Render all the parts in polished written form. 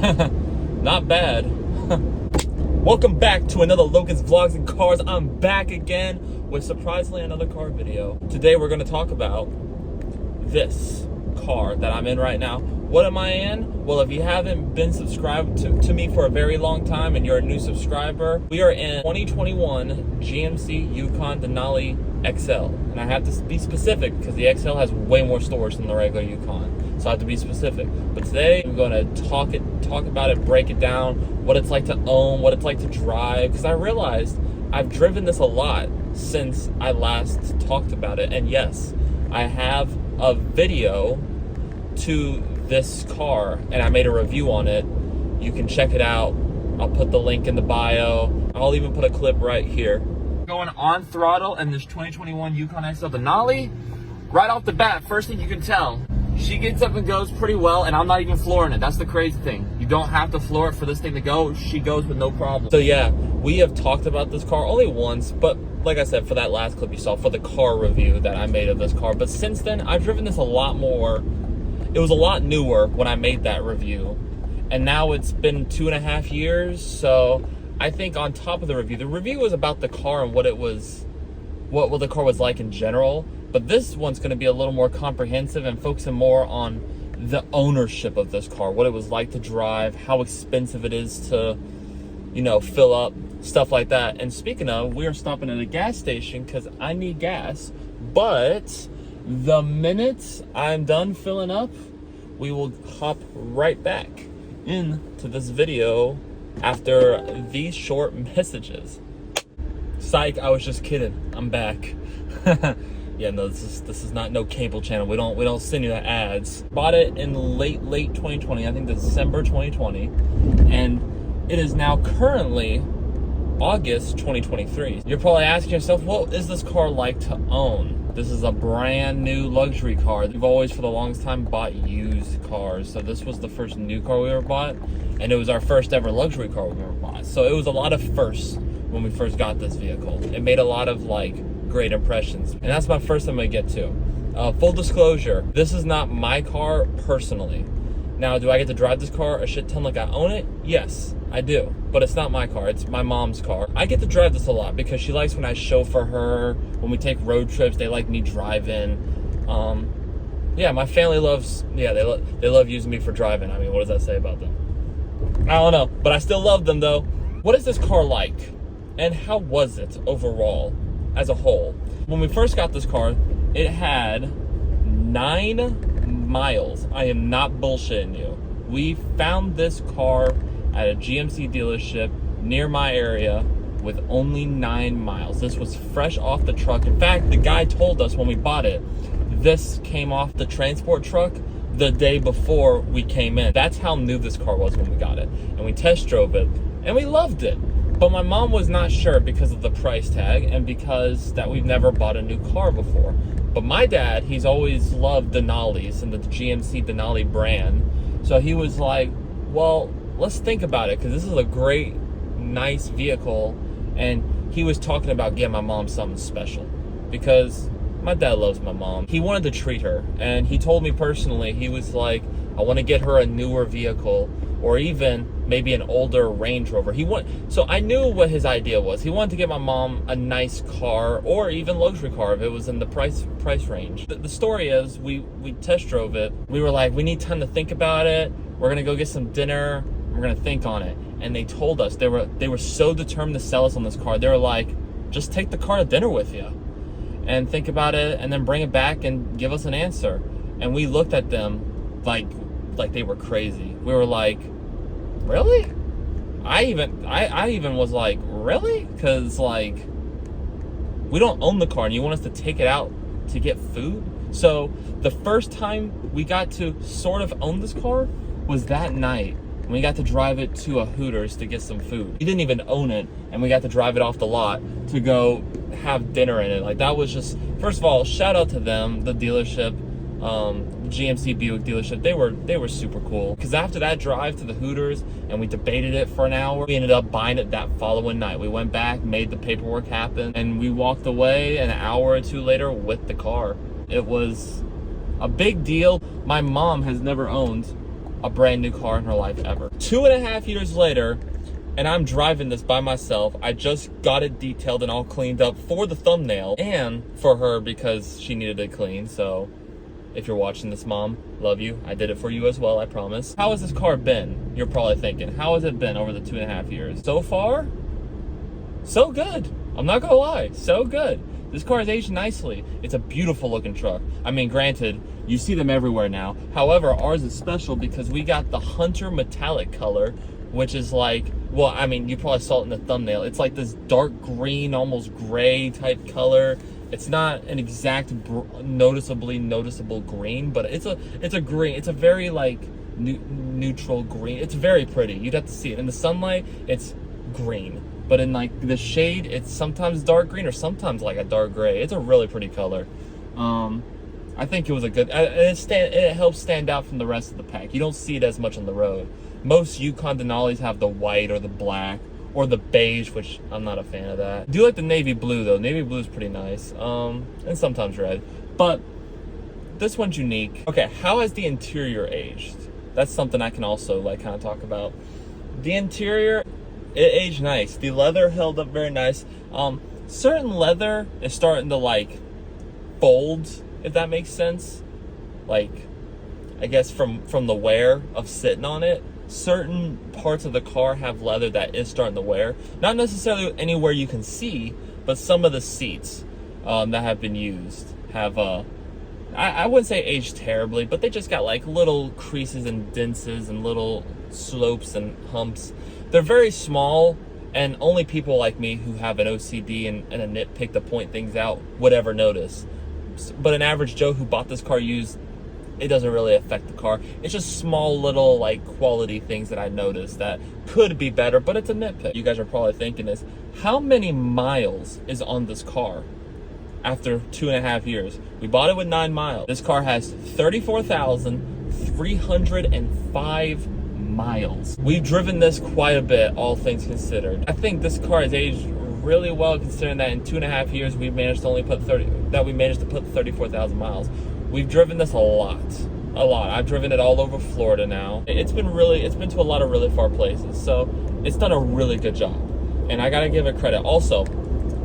Not bad. Welcome back to another Logan's Vlogs and Cars. I'm back again with surprisingly another car video. Today we're going to talk about this car that I'm in right now. What am I in? Well, if you haven't been subscribed to me for a very long time and you're a new subscriber, we are in 2021 GMC Yukon Denali XL. And I have to be specific because the XL has way more storage than the regular Yukon. So I have to be specific. But today I'm going to talk about it, break it down, what it's like to own, what it's like to drive. Because I realized I've driven this a lot since I last talked about it. And yes, I have a video to this car and I made a review on it. You can check it out. I'll put the link in the bio. I'll even put a clip right here. Going on throttle in this 2021 Yukon XL Denali. Right off the bat, first thing you can tell, she gets up and goes pretty well, and I'm not even flooring it. That's the crazy thing. You don't have to floor it for this thing to go. She goes with no problem. So yeah, we have talked about this car only once, but like I said, for that last clip you saw, for the car review that I made of this car. But since then, I've driven this a lot more. It was a lot newer when I made that review, and now it's been 2.5 years. So I think on top of the review was about the car and what it was, what the car was like in general. But this one's going to be a little more comprehensive and focusing more on the ownership of this car, what it was like to drive, how expensive it is to, you know, fill up, stuff like that. And speaking of, we are stopping at a gas station because I need gas. But the minute I'm done filling up, we will hop right back into this video after these short messages. Psych, I was just kidding. I'm back. Yeah, no, this is not no cable channel. We don't send you the ads. Bought it in late 2020, I think December 2020, and it is now currently August 2023. You're probably asking yourself, what is this car like to own? This is a brand new luxury car. We've always, for the longest time, bought used cars. So this was the first new car we ever bought, and it was our first ever luxury car we ever bought. So it was a lot of firsts when we first got this vehicle. It made a lot of great impressions, and that's my first I'm gonna get to. Full disclosure, this is not my car personally. Now, do I get to drive this car a shit ton like I own it? Yes, I do, but it's not my car. It's my mom's car. I get to drive this a lot because she likes when I chauffeur her, when we take road trips. They like me driving. Yeah, my family loves, yeah, they love using me for driving. I mean, what does that say about them? I don't know, but I still love them though. What is this car like, and how was it overall as a whole? When we first got this car, it had 9 miles. I am not bullshitting you. We found this car at a GMC dealership near my area with only 9 miles. This was fresh off the truck. In fact, the guy told us when we bought it, this came off the transport truck the day before we came in. That's how new this car was when we got it. And we test drove it, and we loved it. But my mom was not sure because of the price tag and because that we've never bought a new car before. But my dad, he's always loved Denali's and the GMC Denali brand. So he was like, well, let's think about it because this is a great, nice vehicle. And he was talking about getting my mom something special because my dad loves my mom. He wanted to treat her. And he told me personally, he was like, I want to get her a newer vehicle, or even maybe an older Range Rover. So I knew what his idea was. He wanted to get my mom a nice car, or even luxury car if it was in the price range. The story is, we test drove it. We were like, we need time to think about it. We're gonna go get some dinner. We're gonna think on it. And they told us, they were so determined to sell us on this car. They were like, just take the car to dinner with you and think about it, and then bring it back and give us an answer. And we looked at them like they were crazy. We were like, really? I even was like, really? Because we don't own the car and you want us to take it out to get food? So the first time we got to sort of own this car was that night when we got to drive it to a Hooters to get some food. We didn't even own it, and we got to drive it off the lot to go have dinner in it. That was just, first of all, shout out to them, the dealership, GMC Buick dealership. They were super cool, because after that drive to the Hooters and we debated it for an hour, we ended up buying it that following night. We went back, made the paperwork happen, and we walked away an hour or two later with the car. It was a big deal. My mom has never owned a brand new car in her life ever. 2.5 years later, and I'm driving this by myself. I just got it detailed and all cleaned up for the thumbnail and for her because she needed it clean. So if you're watching this, Mom, love you. I did it for you as well, I promise. How has this car been? You're probably thinking, how has it been over the 2.5 years? So far, so good. I'm not gonna lie, so good. This car has aged nicely. It's a beautiful looking truck. I mean, granted, you see them everywhere now. However, ours is special because we got the Hunter metallic color, which is like, well, I mean, you probably saw it in the thumbnail. It's like this dark green, almost gray type color. It's not an exact noticeable green, but it's a green. It's a very like neutral green. It's very pretty. You'd have to see it in the sunlight. It's green, but in like the shade, it's sometimes dark green or sometimes like a dark gray. It's a really pretty color. I think it was a good. It helps stand out from the rest of the pack. You don't see it as much on the road. Most Yukon Denalis have the white or the black or the beige, which I'm not a fan of that. I do like the navy blue though. Navy blue is pretty nice. And sometimes red. But this one's unique. Okay, how has the interior aged? That's something I can also like kind of talk about. The interior, it aged nice. The leather held up very nice. Certain leather is starting to like fold, if that makes sense. Like, I guess from the wear of sitting on it. Certain parts of the car have leather that is starting to wear. Not necessarily anywhere you can see, but some of the seats that have been used have, I wouldn't say aged terribly, but they just got like little creases and dents and little slopes and humps. They're very small, and only people like me who have an OCD and a nitpick to point things out would ever notice. But an average Joe who bought this car used, it doesn't really affect the car. It's just small little like quality things that I noticed that could be better, but it's a nitpick. You guys are probably thinking is, how many miles is on this car after 2.5 years? We bought it with 9 miles. This car has 34,305 miles. We've driven this quite a bit, all things considered. I think this car has aged really well, considering that in 2.5 years we managed to only put 34,000 miles. We've driven this a lot. I've driven it all over Florida now. It's been to a lot of really far places. So it's done a really good job. And I gotta give it credit. Also,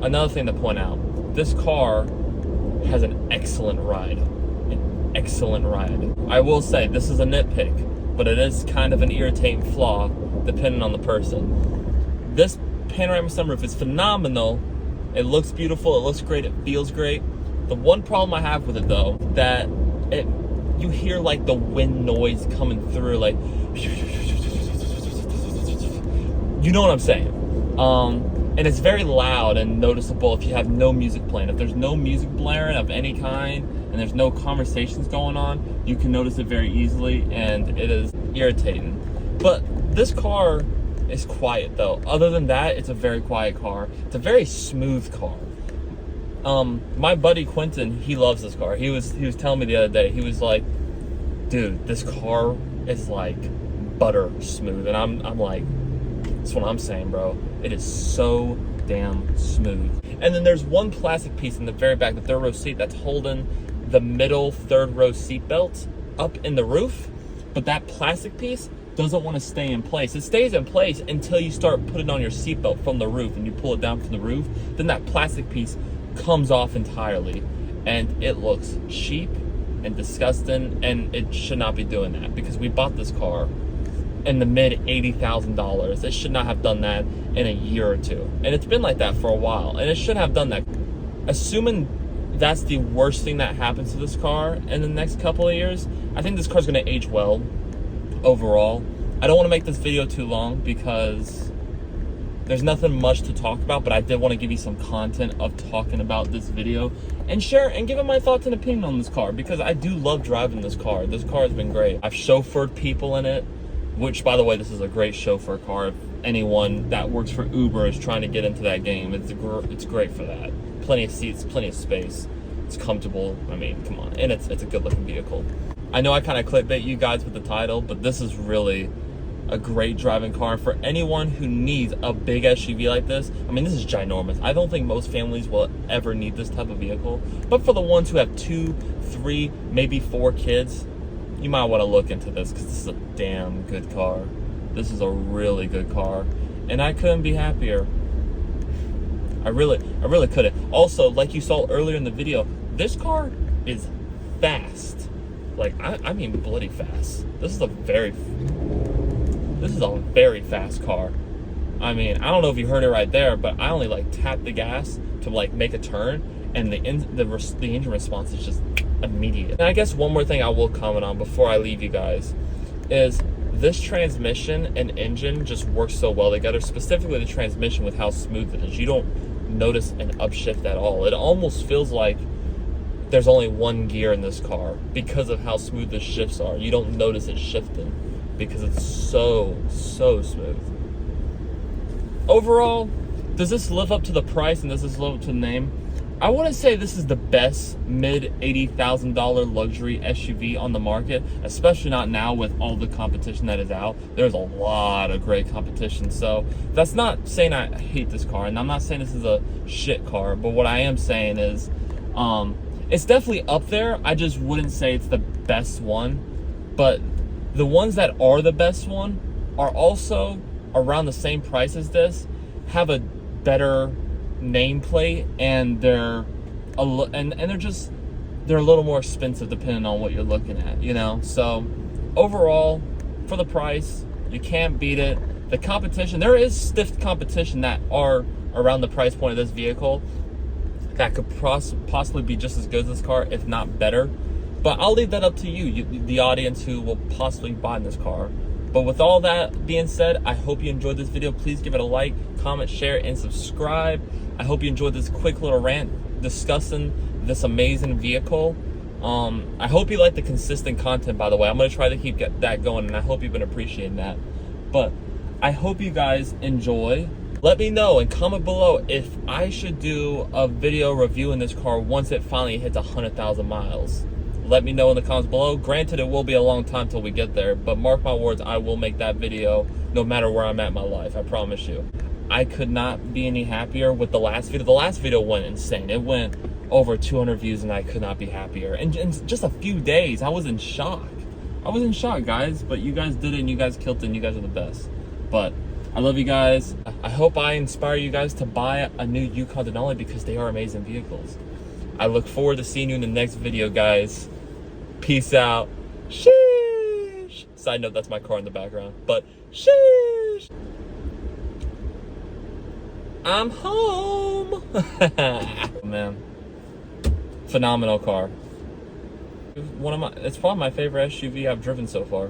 another thing to point out, this car has an excellent ride. An excellent ride. I will say, this is a nitpick, but it is kind of an irritating flaw depending on the person. This panoramic sunroof is phenomenal. It looks beautiful, it looks great, it feels great. The one problem I have with it though, that you hear like the wind noise coming through, like, you know what I'm saying. And it's very loud and noticeable if you have no music playing. If there's no music blaring of any kind and there's no conversations going on, you can notice it very easily, and it is irritating. But this car is quiet though. Other than that, it's a very quiet car. It's a very smooth car. My buddy Quentin, he loves this car. He was telling me the other day, he was like, dude, this car is like butter smooth. And I'm like, that's what I'm saying, bro. It is so damn smooth. And then there's one plastic piece in the very back, the third row seat, that's holding the middle third row seat belt up in the roof. But that plastic piece doesn't want to stay in place. It stays in place until you start putting on your seatbelt from the roof and you pull it down from the roof. Then that plastic piece comes off entirely, and it looks cheap and disgusting, and it should not be doing that because we bought this car in the mid $80,000. It should not have done that in a year or two, and it's been like that for a while, and it should have done that. Assuming that's the worst thing that happens to this car in the next couple of years, I think this car's going to age well overall. I don't want to make this video too long because there's nothing much to talk about, but I did want to give you some content of talking about this video and share and giving my thoughts and opinion on this car, because I do love driving this car. This car has been great. I've chauffeured people in it, which, by the way, this is a great chauffeur car. If anyone that works for Uber is trying to get into that game, it's great for that. Plenty of seats, plenty of space. It's comfortable. I mean, come on. And it's a good looking vehicle. I know I kind of clickbait you guys with the title, but this is really a great driving car for anyone who needs a big SUV like this. I mean, this is ginormous. I don't think most families will ever need this type of vehicle, but for the ones who have 2, 3, maybe 4 kids, you might want to look into this, because this is a damn good car. This is a really good car, and I couldn't be happier. I really couldn't. Also, like you saw earlier in the video, this car is fast. Like, I mean bloody fast. This is a very fast car. I mean, I don't know if you heard it right there, but I only like tapped the gas to like make a turn, and the engine response is just immediate. And I guess one more thing I will comment on before I leave you guys is this transmission and engine just works so well together, specifically the transmission with how smooth it is. You don't notice an upshift at all. It almost feels like there's only one gear in this car because of how smooth the shifts are. You don't notice it shifting because it's so smooth. Overall, does this live up to the price and does this live up to the name? I wouldn't say this is the best mid $80,000 luxury SUV on the market, especially not now with all the competition that is out. There's a lot of great competition, so that's not saying I hate this car, and I'm not saying this is a shit car, but what I am saying is it's definitely up there. I just wouldn't say it's the best one, but the ones that are the best one are also around the same price as this, have a better nameplate, and they're a little more expensive depending on what you're looking at, you know. So overall, for the price, you can't beat it. The competition, there is stiff competition that are around the price point of this vehicle that could possibly be just as good as this car, if not better. But I'll leave that up to you, the audience who will possibly buy this car. But with all that being said, I hope you enjoyed this video. Please give it a like, comment, share, and subscribe. I hope you enjoyed this quick little rant discussing this amazing vehicle. I hope you like the consistent content, by the way. I'm going to try to keep that going, and I hope you've been appreciating that. But I hope you guys enjoy. Let me know and comment below if I should do a video reviewing this car once it finally hits 100,000 miles. Let me know in the comments below. Granted, it will be a long time till we get there, but mark my words, I will make that video no matter where I'm at in my life. I promise you. I could not be any happier with the last video. The last video went insane. It went over 200 views, and I could not be happier. And in just a few days, I was in shock. I was in shock, guys, but you guys did it, and you guys killed it, and you guys are the best. But I love you guys. I hope I inspire you guys to buy a new Yukon Denali, because they are amazing vehicles. I look forward to seeing you in the next video, guys. Peace out. Sheesh. Side note, that's my car in the background. But sheesh. I'm home. Man. Phenomenal car. It's probably my favorite SUV I've driven so far.